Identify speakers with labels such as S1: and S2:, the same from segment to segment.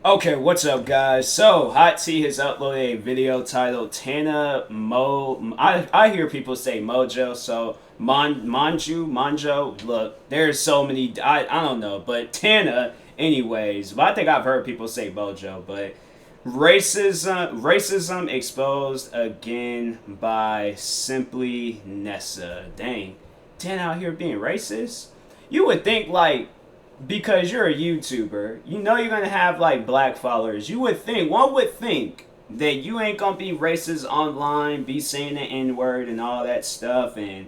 S1: Okay, what's up, guys? So, Hot T has uploaded a video titled Tana Mo. I hear people say Mojo, so Manjo. Look, there's so many. I don't know, but Tana, anyways. But I think I've heard people say Mojo. But racism exposed again by Simply Nessa. Dang, Tana out here being racist. You would think like because you're a YouTuber, you know you're gonna have like black followers. One would think that you ain't gonna be racist online, be saying the N word and all that stuff, and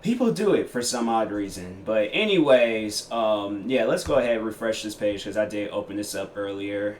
S1: people do it for some odd reason. But anyways, yeah, let's go ahead and refresh this page because I did open this up earlier.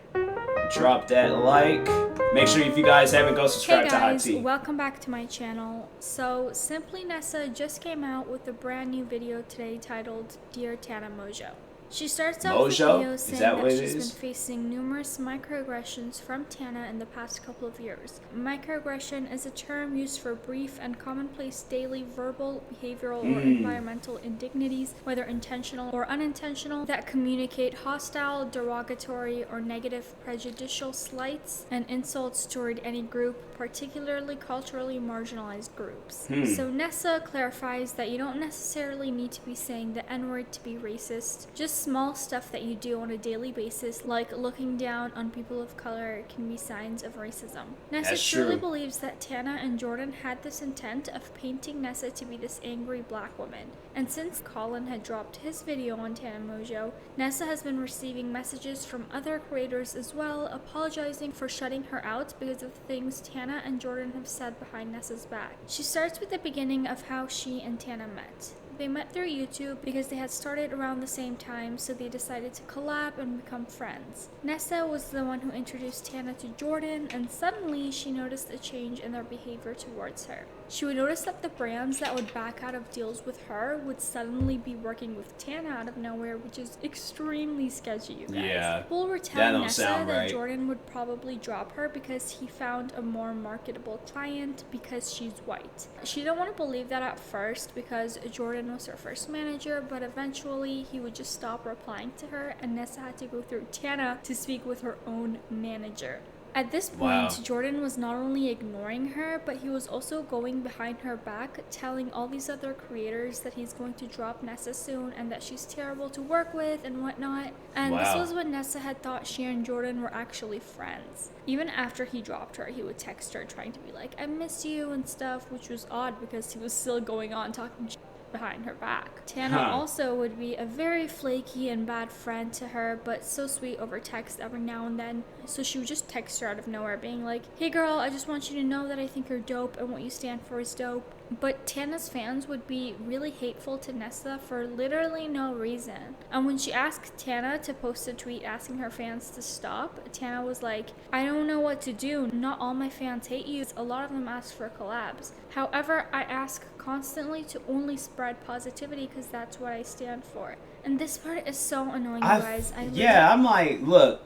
S1: Drop that like. Make sure if you guys haven't, go subscribe
S2: Hey
S1: to Hot
S2: guys,
S1: Tea.
S2: welcome back to my channel. So Simply Nessa just came out with a brand new video today titled Dear Tana Mongeau. She starts out the video saying that she's been facing numerous microaggressions from Tana in the past couple of years. Microaggression is a term used for brief and commonplace daily verbal, behavioral, or environmental indignities, whether intentional or unintentional, that communicate hostile, derogatory, or negative prejudicial slights and insults toward any group, particularly culturally marginalized groups. So Nessa clarifies that you don't necessarily need to be saying the N-word to be racist. Just small stuff that you do on a daily basis, like looking down on people of color, can be signs of racism. Nessa truly believes that Tana and Jordan had this intent of painting Nessa to be this angry black woman. And since Colin had dropped his video on Tana Mongeau, Nessa has been receiving messages from other creators as well, apologizing for shutting her out because of the things Tana and Jordan have said behind Nessa's back. She starts with the beginning of how she and Tana met. They met through YouTube because they had started around the same time, so they decided to collab and become friends. Nessa was the one who introduced Tana to Jordan, and suddenly she noticed a change in their behavior towards her. She would notice that the brands that would back out of deals with her would suddenly be working with Tana out of nowhere, which is extremely sketchy, you guys.
S1: Yeah,
S2: People were telling Nessa that Jordan would probably drop her because he found a more marketable client because she's white. She didn't want to believe that at first because Jordan was her first manager, but eventually he would just stop replying to her and Nessa had to go through Tana to speak with her own manager. At this point, Jordan was not only ignoring her, but he was also going behind her back, telling all these other creators that he's going to drop Nessa soon and that she's terrible to work with and whatnot. And this was when Nessa had thought she and Jordan were actually friends. Even after he dropped her, he would text her trying to be like, I miss you and stuff, which was odd because he was still going on talking behind her back. Tana also would be a very flaky and bad friend to her, but so sweet over text every now and then. So she would just text her out of nowhere being like, hey girl, I just want you to know that I think you're dope and what you stand for is dope. But Tana's fans would be really hateful to Nessa for literally no reason. And when she asked Tana to post a tweet asking her fans to stop, Tana was like, I don't know what to do. Not all my fans hate you. A lot of them ask for collabs. However, I ask constantly to only spread positivity because that's what I stand for. And this part is so annoying, you guys.
S1: I'm like, look,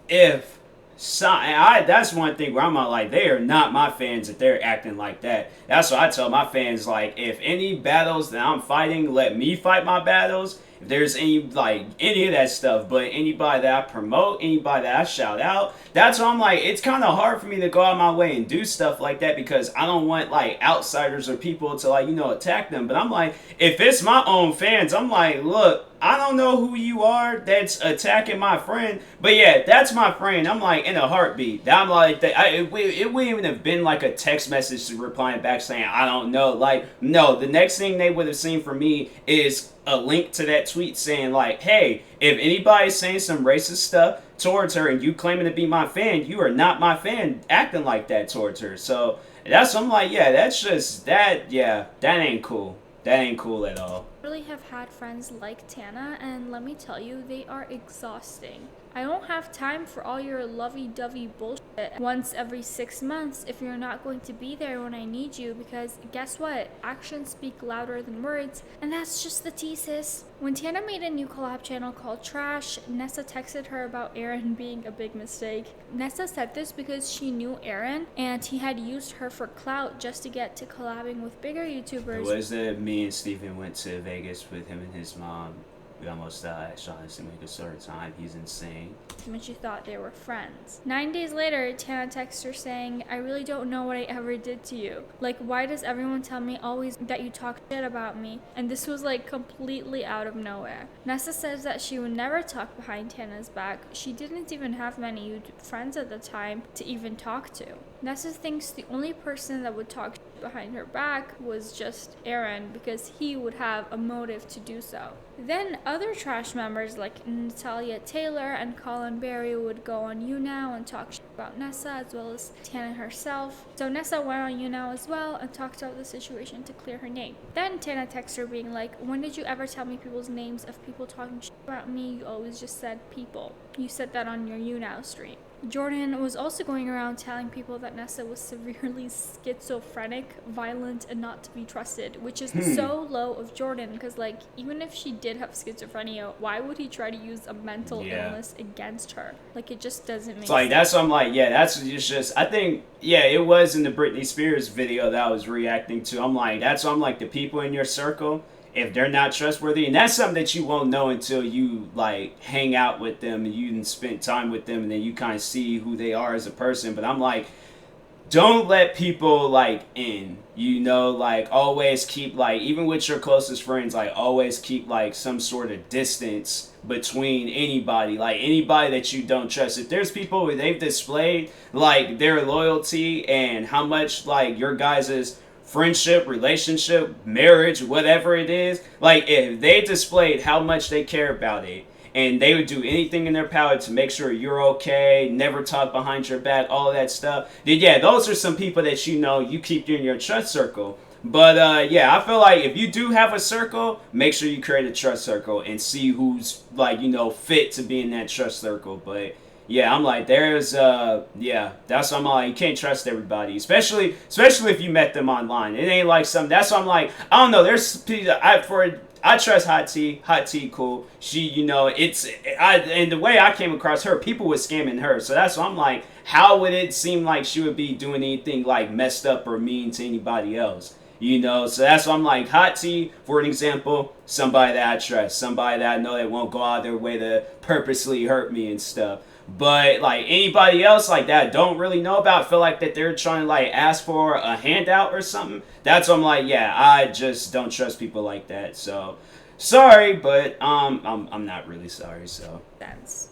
S1: if that's one thing where I'm like, they are not my fans if they're acting like that. That's what I tell my fans, like, if any battles that I'm fighting, let me fight my battles. If there's any of that stuff, but anybody that I promote, anybody that I shout out, that's why I'm like, it's kind of hard for me to go out my way and do stuff like that because I don't want like outsiders or people to attack them. But I'm like, if it's my own fans, I'm like, look, I don't know who you are that's attacking my friend, but yeah, that's my friend. I'm like, in a heartbeat. I'm like, it wouldn't even have been like a text message replying back saying, I don't know. Like, no, the next thing they would have seen from me is a link to that tweet saying like, hey, if anybody's saying some racist stuff towards her and you claiming to be my fan, you are not my fan acting like that towards her. So that's, I'm like, yeah, that's just that. Yeah, that ain't cool. That ain't cool at all.
S2: Really have had friends like Tana, and let me tell you, they are exhausting. I don't have time for all your lovey-dovey bullshit once every 6 months if you're not going to be there when I need you, because guess what? Actions speak louder than words, and that's just the tea, sis. When Tana made a new collab channel called Trash, Nessa texted her about Aaron being a big mistake. Nessa said this because she knew Aaron, and he had used her for clout just to get to collabing with bigger YouTubers.
S1: It was that me and Steven went to Vegas with him and his mom. We almost shot him like a third time. He's insane.
S2: When she thought they were friends. 9 days later, Tana texts her saying, I really don't know what I ever did to you. Like, why does everyone tell me always that you talk shit about me? And this was like completely out of nowhere. Nessa says that she would never talk behind Tana's back. She didn't even have many YouTube friends at the time to even talk to. Nessa thinks the only person that would talk behind her back was just Aaron, because he would have a motive to do so. Then other trash members like Natalia Taylor and Colin Berry would go on YouNow and talk about Nessa, as well as Tana herself. So Nessa went on YouNow as well and talked about the situation to clear her name. Then Tana texted her being like, when did you ever tell me people's names of people talking about me? You always just said people. You said that on your YouNow stream. Jordan was also going around telling people that Nessa was severely schizophrenic, violent, and not to be trusted, which is so low of Jordan, because like, even if she did have schizophrenia, why would he try to use a mental illness against her? Like, it just doesn't make sense.
S1: That's what I'm like, that's just, I think, it was in the Britney Spears video that I was reacting to. I'm like, that's why I'm like, the people in your circle, if they're not trustworthy, and that's something that you won't know until you like hang out with them and you spend time with them, and then you kind of see who they are as a person. But I'm like, don't let people like in, like always keep like, even with your closest friends, like always keep like some sort of distance between anybody, like anybody that you don't trust. If there's people where they've displayed like their loyalty and how much like your guys' friendship, relationship, marriage, whatever it is, like if they displayed how much they care about it and they would do anything in their power to make sure you're okay, never talk behind your back, all of that stuff, then those are some people that you keep in your trust circle. But I feel like if you do have a circle, make sure you create a trust circle and see who's like, fit to be in that trust circle. But I'm like, that's what I'm like, you can't trust everybody, especially if you met them online. It ain't like that's what I'm like, I don't know, there's people, I trust Hot T, cool. She, and the way I came across her, people were scamming her. So that's why I'm like, how would it seem like she would be doing anything like messed up or mean to anybody else? So that's why I'm like, Hot T, for an example, somebody that I trust, somebody that I know that won't go out of their way to purposely hurt me and stuff. But like anybody else like that I don't really know about, feel like that they're trying to like ask for a handout or something, that's what I'm like, I just don't trust people like that. So sorry, but I'm not really sorry. So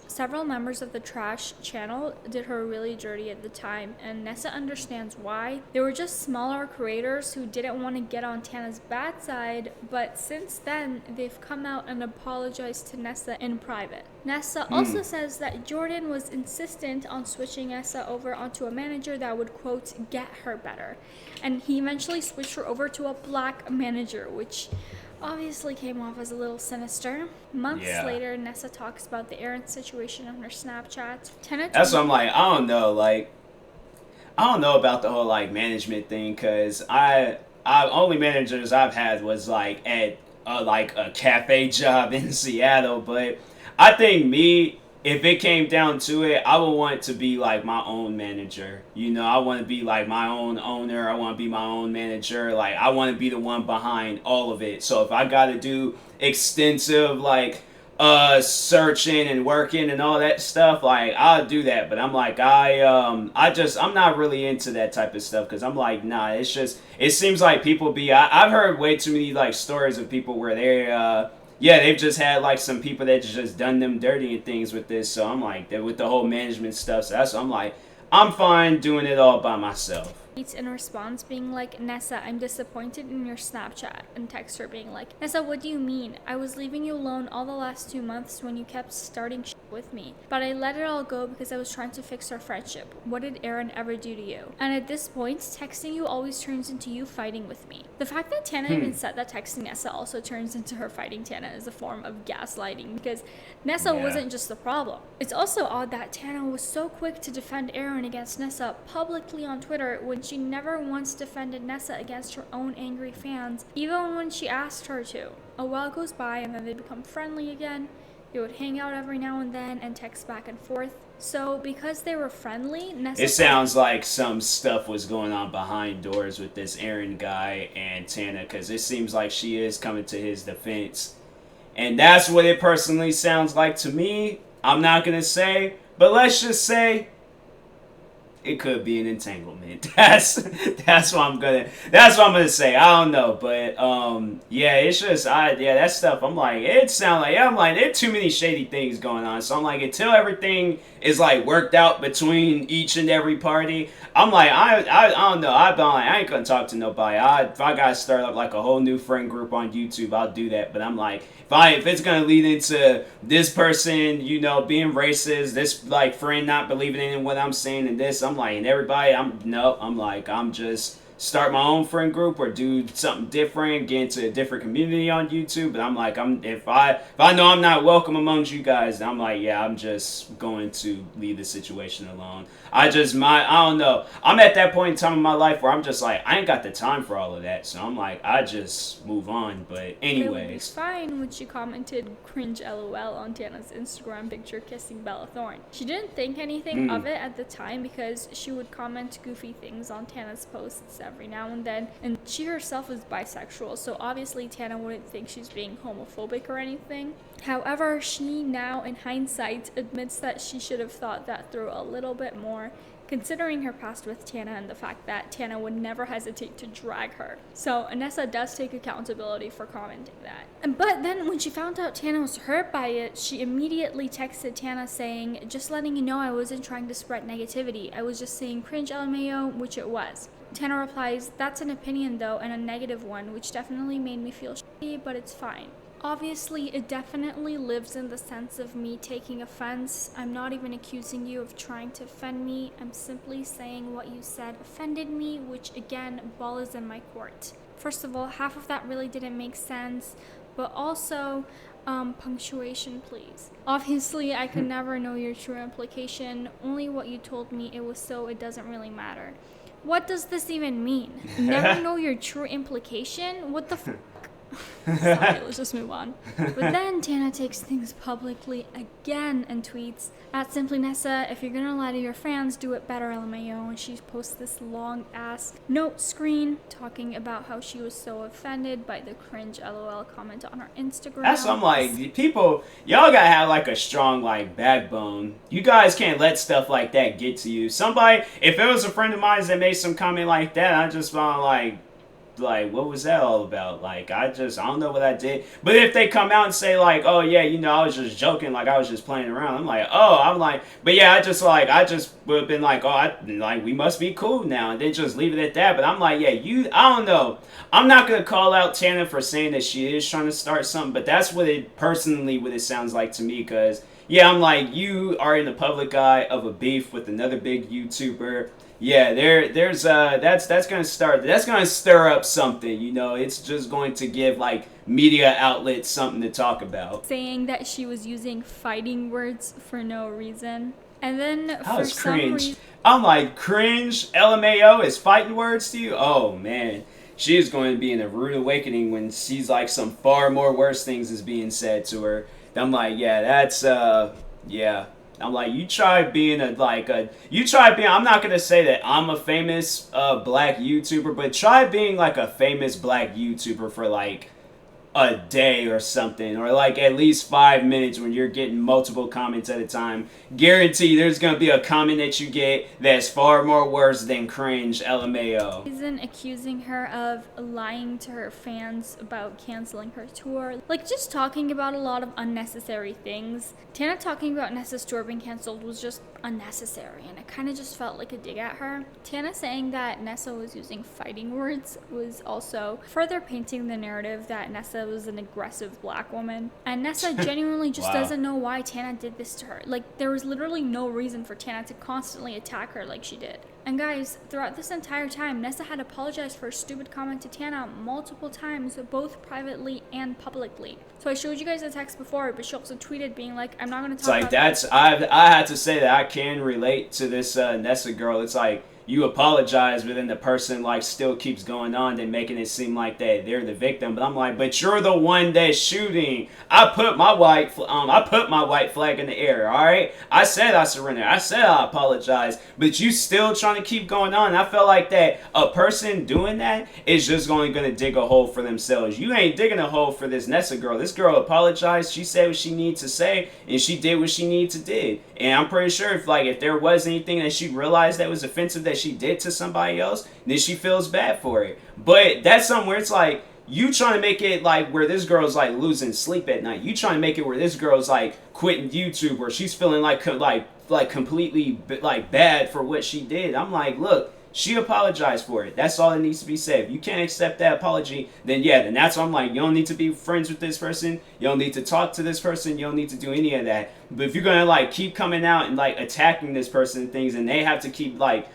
S2: several members of the trash channel did her really dirty at the time, and Nessa understands why. They were just smaller creators who didn't want to get on Tana's bad side, but since then they've come out and apologized to Nessa in private. Nessa also says that Jordan was insistent on switching Nessa over onto a manager that would, quote, get her better. And he eventually switched her over to a black manager, which obviously came off as a little sinister. Months later, Nessa talks about the Aaron situation on her Snapchat.
S1: That's what I'm like, I don't know about the whole like management thing, because I only managers I've had was like at a cafe job in Seattle. But I think if it came down to it, I would want to be like my own manager. I want to be like my own owner. I want to be my own manager. Like, I want to be the one behind all of it. So if I got to do extensive like searching and working and all that stuff, like I'll do that. But I'm like, I'm not really into that type of stuff, because I'm like, nah, it seems like people I've heard way too many like stories of people where they've just had like some people that just done them dirty and things with this. So I'm like, with the whole management stuff. So I'm like, I'm fine doing it all by myself.
S2: In response being like, Nessa, I'm disappointed in your Snapchat, and text her being like, Nessa, what do you mean? I was leaving you alone all the last 2 months when you kept starting shit with me, but I let it all go because I was trying to fix our friendship. What did Aaron ever do to you? And at this point, texting you always turns into you fighting with me. The fact that Tana even said that texting Nessa also turns into her fighting Tana is a form of gaslighting, because Nessa wasn't just the problem. It's also odd that Tana was so quick to defend Aaron against Nessa publicly on Twitter when she never once defended Nessa against her own angry fans, even when she asked her to. A while goes by and then they become friendly again. They would hang out every now and then and text back and forth. So because they were friendly, Nessa...
S1: It sounds like some stuff was going on behind doors with this Aaron guy and Tana, because it seems like she is coming to his defense. And that's what it personally sounds like to me. I'm not going to say, but let's just say it could be an entanglement. That's what I'm gonna say. I don't know, but yeah, it's just that stuff. I'm like, it sounds like I'm like there's too many shady things going on. So I'm like, until everything is like worked out between each and every party, I'm like, I don't know. I ain't gonna talk to nobody. If I gotta start up like a whole new friend group on YouTube, I'll do that. But I'm like, if it's gonna lead into this person, being racist, this like friend not believing in what I'm saying, and this, I'm like, and everybody, I'm just start my own friend group or do something different, get into a different community on YouTube. But I'm like, if I know I'm not welcome amongst you guys, I'm like, yeah, I'm just going to leave the situation alone. I don't know. I'm at that point in time in my life where I'm just like, I ain't got the time for all of that. So I'm like, I just move on. But anyways.
S2: It's fine when she commented cringe LOL on Tana's Instagram picture kissing Bella Thorne. She didn't think anything of it at the time because she would comment goofy things on Tana's posts every now and then. And she herself is bisexual, so obviously Tana wouldn't think she's being homophobic or anything. However, she now, in hindsight, admits that she should have thought that through a little bit more, considering her past with Tana and the fact that Tana would never hesitate to drag her. So Nessa does take accountability for commenting that. But then when she found out Tana was hurt by it, she immediately texted Tana saying, just letting you know I wasn't trying to spread negativity. I was just saying cringe LMAO, which it was. Tana replies, that's an opinion though, and a negative one, which definitely made me feel shitty, but it's fine. Obviously, it definitely lives in the sense of me taking offense. I'm not even accusing you of trying to offend me. I'm simply saying what you said offended me, which again, ball is in my court. First of all, half of that really didn't make sense, but also, punctuation please. Obviously, I could never know your true implication, only what you told me, it was so it doesn't really matter. What does this even mean? Never know your true implication? What the Sorry, let's just move on. But then Tana takes things publicly again and tweets, at Simply Nessa, if you're gonna lie to your fans, do it better, LMAO. And she posts this long ass note screen talking about how she was so offended by the cringe LOL comment on her Instagram.
S1: That's what I'm like, people, y'all gotta have like a strong like backbone. You guys can't let stuff like that get to you. Somebody, if it was a friend of mine that made some comment like that, I just found like, what was that all about? Like, I don't know what I did. But if they come out and say, like, oh, yeah, I was just joking, like, I was just playing around, but yeah, I just would have been like, oh, we must be cool now, and then just leave it at that. But I'm like, yeah, I don't know. I'm not going to call out Tana for saying that she is trying to start something, but that's what it sounds like to me, because, yeah, I'm like, you are in the public eye of a beef with another big YouTuber. Yeah, that's gonna stir up something, it's just going to give like media outlets something to talk about.
S2: Saying that she was using fighting words for no reason. And then
S1: that was cringe. I'm like, cringe, LMAO is fighting words to you? Oh man. She is going to be in a rude awakening when she's like some far more worse things is being said to her. I'm like, yeah, that's yeah. I'm like, you try being I'm not going to say that I'm a famous black YouTuber, but try being like a famous black YouTuber for like a day or something, or like at least 5 minutes when you're getting multiple comments at a time. Guarantee there's going to be a comment that you get that's far more worse than cringe LMAO.
S2: Isn't accusing her of lying to her fans about canceling her tour, like just talking about a lot of unnecessary things. Tana talking about Nessa's tour being canceled was just unnecessary, and it kind of just felt like a dig at her. Tana saying that Nessa was using fighting words was also further painting the narrative that Nessa was an aggressive black woman, and Nessa genuinely just doesn't know why Tana did this to her. Like, there was literally no reason for Tana to constantly attack her like she did. And guys, throughout this entire time, Nessa had apologized for a stupid comment to Tana multiple times, both privately and publicly. So I showed you guys the text before, but she also tweeted being like, I'm not going to talk about
S1: I had to say that I can relate to this Nessa girl. It's like, you apologize, but then the person like still keeps going on, then making it seem like they're the victim. But I'm like, but you're the one that's shooting. I put my white flag in the air. All right, I said I surrender. I said I apologize, but you still trying to keep going on. I feel like that a person doing that is just only gonna dig a hole for themselves. You ain't digging a hole for this Nessa girl. This girl apologized. She said what she needs to say, and she did what she needed to do. And I'm pretty sure if there was anything that she realized that was offensive that she did to somebody else, then she feels bad for it. But that's something where it's like, you trying to make it like where this girl's like losing sleep at night. You trying to make it where this girl's like quitting YouTube, where she's feeling like completely like bad for what she did. I'm like, look, she apologized for it. That's all that needs to be said. If you can't accept that apology, then that's why I'm like, you don't need to be friends with this person. You don't need to talk to this person. You don't need to do any of that. But if you're gonna like keep coming out and like attacking this person and things, and they have to keep like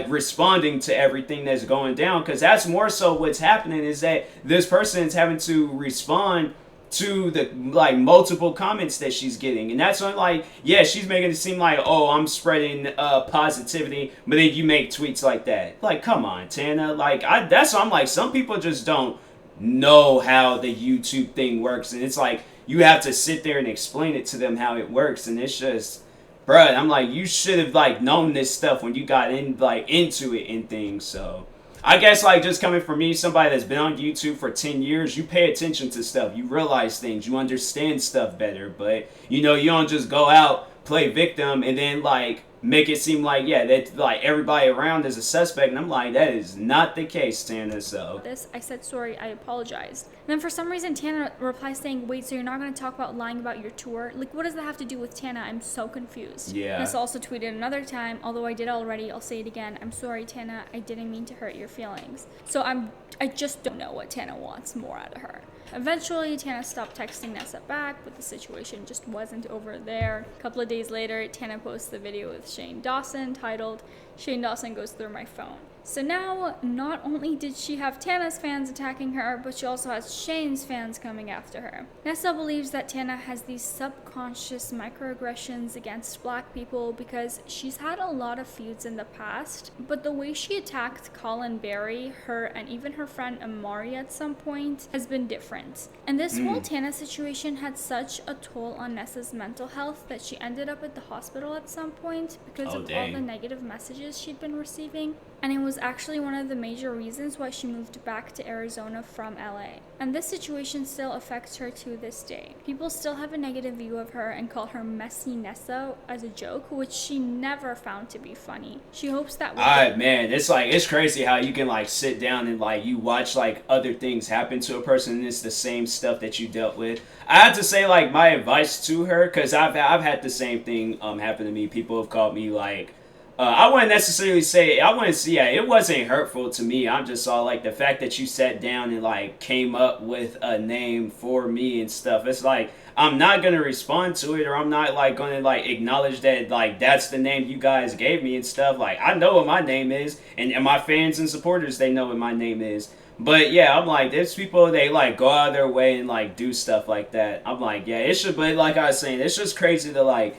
S1: responding to everything that's going down, because that's more so what's happening, is that this person is having to respond to the like multiple comments that she's getting. And that's when like, yeah, she's making it seem like, oh, I'm spreading positivity, but then you make tweets like that. Like, come on, Tana. Like, that's why I'm like, some people just don't know how the YouTube thing works, and it's like you have to sit there and explain it to them how it works. And it's just, bruh, I'm like, you should have like known this stuff when you got into it and things. So I guess like just coming from me, somebody that's been on YouTube for 10 years, you pay attention to stuff, you realize things, you understand stuff better. But you don't just go out, play victim, and then like make it seem like, yeah, that like everybody around is a suspect. And I'm like, that is not the case, Tana. So
S2: I said sorry, I apologized. And then for some reason Tana replies saying, wait, so you're not going to talk about lying about your tour? Like, what does that have to do with Tana? I'm so confused.
S1: Yeah.
S2: Nessa also tweeted another time, although I did already, I'll say it again, I'm sorry, Tana, I didn't mean to hurt your feelings. So I just don't know what Tana wants more out of her. Eventually, Tana stopped texting Nessa back, but the situation just wasn't over there. A couple of days later, Tana posts the video with Shane Dawson titled, Shane Dawson Goes Through My Phone. So now, not only did she have Tana's fans attacking her, but she also has Shane's fans coming after her. Nessa believes that Tana has these subconscious microaggressions against black people because she's had a lot of feuds in the past, but the way she attacked Colin Berry, her, and even her friend Amari at some point has been different. And this whole Tana situation had such a toll on Nessa's mental health that she ended up at the hospital at some point because of all the negative messages she'd been receiving. And it was actually one of the major reasons why she moved back to Arizona from LA. And this situation still affects her to this day. People still have a negative view of her and call her Messy Nessa as a joke, which she never found to be funny. She hopes that
S1: man, it's crazy how you can like sit down and like you watch like other things happen to a person and it's the same stuff that you dealt with. I have to say like my advice to her, because I've had the same thing happen to me. People have called me like, I wouldn't necessarily say, it wasn't hurtful to me. I just saw like the fact that you sat down and like came up with a name for me and stuff. It's like, I'm not going to respond to it, or I'm not like going to like acknowledge that like that's the name you guys gave me and stuff. Like, I know what my name is, and my fans and supporters, they know what my name is. But yeah, I'm like, there's people, they like go out of their way and like do stuff like that. I'm like, yeah, it should, but like I was saying, it's just crazy to like,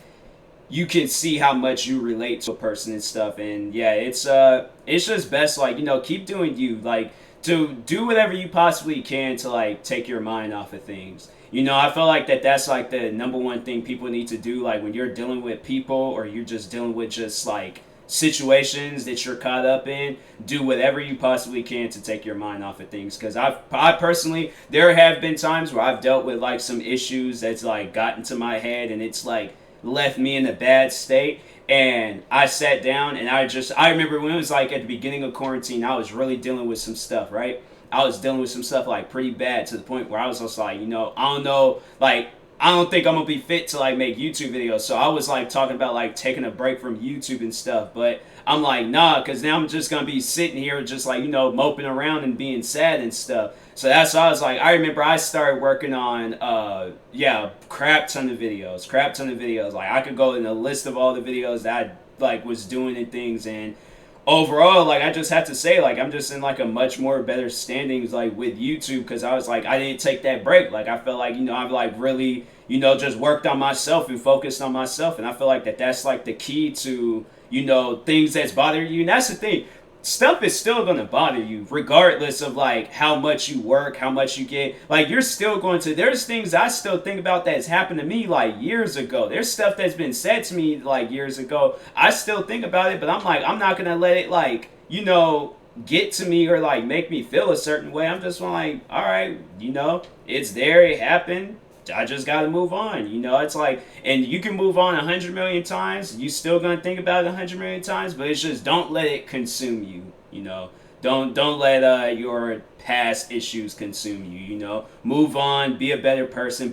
S1: you can see how much you relate to a person and stuff. And yeah, it's just best, like, keep doing you, like, to do whatever you possibly can to like take your mind off of things. I feel like that's like the number one thing people need to do, like when you're dealing with people or you're just dealing with just like situations that you're caught up in. Do whatever you possibly can to take your mind off of things, because I personally, there have been times where I've dealt with like some issues that's like gotten to my head and it's like left me in a bad state, and I sat down and I remember when it was like at the beginning of quarantine, I was really dealing with some stuff, right? I was dealing with some stuff like pretty bad, to the point where I was just like, I don't know, like, I don't think I'm gonna be fit to like make YouTube videos. So I was like talking about like taking a break from YouTube and stuff, but I'm like, nah, because now I'm just gonna be sitting here just like, moping around and being sad and stuff. So that's why I was like, I remember I started working on, crap ton of videos. Like, I could go in a list of all the videos that I, like, was doing and things, and overall, like, I just have to say, like, I'm just in, like, a much more better standings, like, with YouTube, because I was like, I didn't take that break. Like, I felt like, I've, like, really you know, just worked on myself and focused on myself. And I feel like that's like the key to, you know, things that's bothering you. And that's the thing. Stuff is still going to bother you regardless of like how much you work, how much you get. Like you're still going to, there's things I still think about that's happened to me like years ago. There's stuff that's been said to me like years ago. I still think about it, but I'm like, I'm not going to let it like, you know, get to me or like make me feel a certain way. I'm just like, all right, you know, it's there, it happened. I just got to move on. You know, it's like, and you can move on 100 million times. You still going to think about it 100 million times, but it's just don't let it consume you. You know, don't let your past issues consume you. You know, move on, be a better person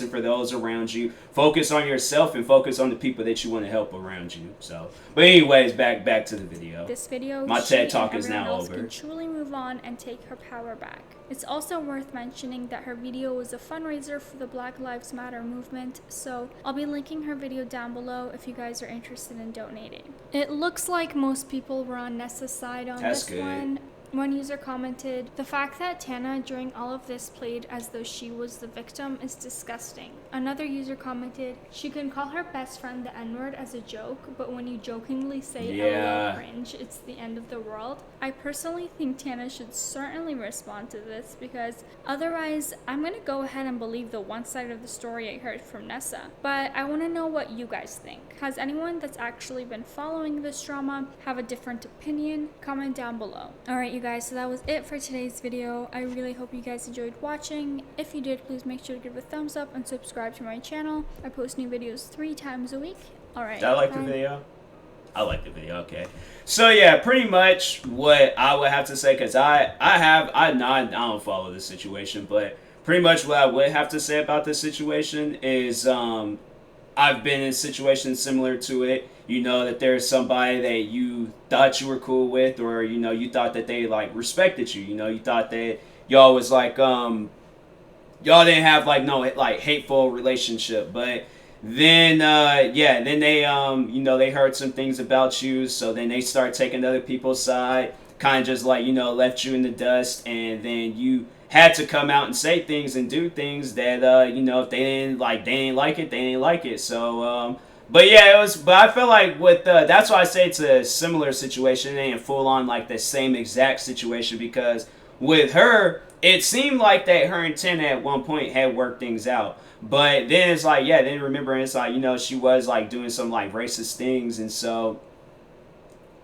S1: for those around you. Focus on yourself and focus on the people that you want to help around you. So, but anyways, back to the video.
S2: This video,
S1: my TED Talk is now over.
S2: Can truly move on and take her power back. It's also worth mentioning that her video was a fundraiser for the Black Lives Matter movement, so I'll be linking her video down below if you guys are interested in donating. It looks like most people were on Nessa's side on this one. One user commented, "The fact that Tana during all of this played as though she was the victim is disgusting." Another user commented, "She can call her best friend the N-word as a joke, but when you jokingly say LOL cringe, it's the end of the world." I personally think Tana should certainly respond to this because otherwise I'm going to go ahead and believe the one side of the story I heard from Nessa. But I want to know what you guys think. Has anyone that's actually been following this drama have a different opinion? Comment down below. Alright you guys, so that was it for today's video. I really hope you guys enjoyed watching. If you did, please make sure to give it a thumbs up and subscribe to my channel. I post new videos 3 times a week. Alright.
S1: Did I like the video? I like the video, okay. So yeah, pretty much what I would have to say, because I don't follow this situation, but pretty much what I would have to say about this situation is I've been in situations similar to it. You know, that there's somebody that you thought you were cool with, or, you know, you thought that they, like, respected you. You know, you thought that y'all was, like, y'all didn't have, like, no, like, hateful relationship. But then, then they, you know, they heard some things about you. So then they start taking other people's side. Kind of just, like, you know, left you in the dust. And then you had to come out and say things and do things that, you know, if they didn't like it, they didn't like it. So, but yeah, but I feel like with, that's why I say it's a similar situation. It ain't full on like the same exact situation, because with her, it seemed like that her and Tana at one point had worked things out. But then it's like, yeah, then remember, it's like, you know, she was like doing some like racist things. And so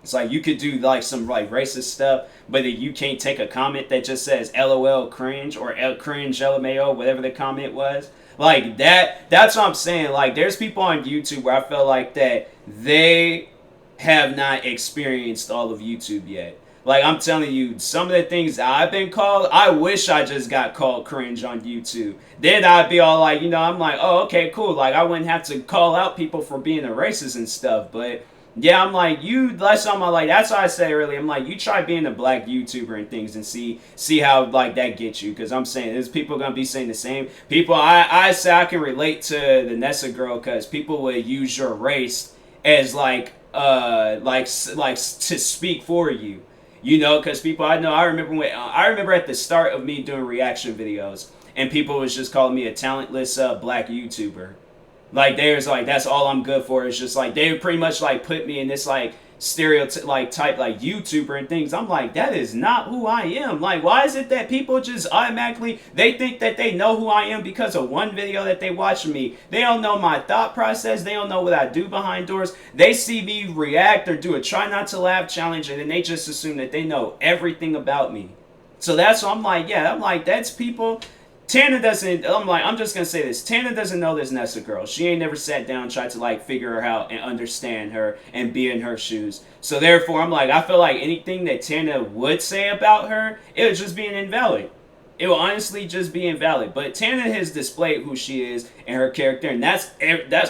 S1: it's like you could do like some like racist stuff, but you can't take a comment that just says LOL cringe or cringe LMAO, whatever the comment was. Like that's what I'm saying. Like there's people on YouTube where I feel like that they have not experienced all of YouTube yet. Like I'm telling you, some of the things I've been called, I wish I just got called cringe on YouTube. Then I'd be all like, you know, I'm like, oh, okay, cool. Like I wouldn't have to call out people for being a racist and stuff, but yeah, I'm like, that's why I said earlier, I'm like, you try being a black YouTuber and things and see how, like, that gets you. Because I'm saying, there's people going to be saying the same. People, I say I can relate to the Nessa girl because people would use your race as, like to speak for you. You know, because people, I remember at the start of me doing reaction videos, and people was just calling me a talentless black YouTuber. Like, there's, like, that's all I'm good for. It's just, like, they pretty much, like, put me in this, like, stereotype, like, type, like, YouTuber and things. I'm like, that is not who I am. Like, why is it that people just automatically, they think that they know who I am because of one video that they watch of me. They don't know my thought process. They don't know what I do behind doors. They see me react or do a try not to laugh challenge, and then they just assume that they know everything about me. So that's what I'm like, yeah, I'm like, that's people. Tana doesn't, I'm just going to say this. Tana doesn't know this Nessa girl. She ain't never sat down and tried to, like, figure her out and understand her and be in her shoes. So, therefore, I'm like, I feel like anything that Tana would say about her, it would just be an invalid. It will honestly just be invalid. But Tana has displayed who she is and her character, and that's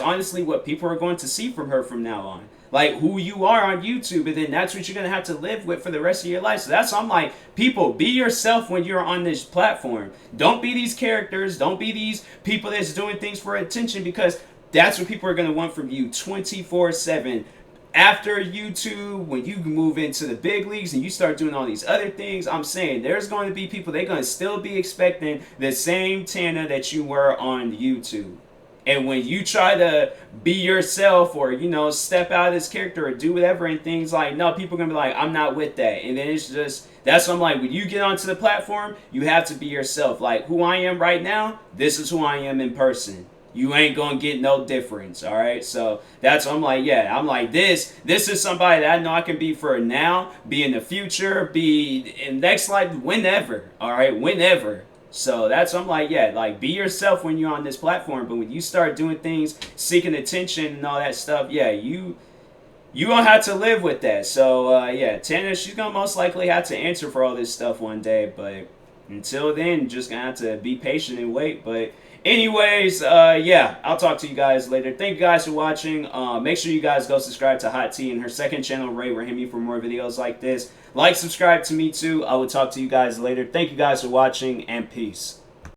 S1: honestly what people are going to see from her from now on. Like, who you are on YouTube, and then that's what you're going to have to live with for the rest of your life. So that's why I'm like, people, be yourself when you're on this platform. Don't be these characters. Don't be these people that's doing things for attention, because that's what people are going to want from you 24/7. after YouTube, when you move into the big leagues and you start doing all these other things, I'm saying there's going to be people, they're going to still be expecting the same Tana that you were on YouTube. And when you try to be yourself or, you know, step out of this character or do whatever and things like, no, people are going to be like, I'm not with that. And then it's just, that's what I'm like, when you get onto the platform, you have to be yourself. Like, who I am right now, this is who I am in person. You ain't gonna get no difference, all right? So that's what I'm like, yeah, I'm like, this is somebody that I know I can be for now, be in the future, be in next life, whenever, all right? Whenever. So that's what I'm like, yeah, like, be yourself when you're on this platform, but when you start doing things, seeking attention and all that stuff, yeah, you gonna have to live with that. So, yeah, Tana, she's gonna most likely have to answer for all this stuff one day, but until then, just gonna have to be patient and wait. But anyways, yeah, I'll talk to you guys later. Thank you guys for watching. Make sure you guys go subscribe to Hot Tea and her second channel, Ray Rahimi, for more videos like this. Like, subscribe to me too. I will talk to you guys later. Thank you guys for watching, and peace.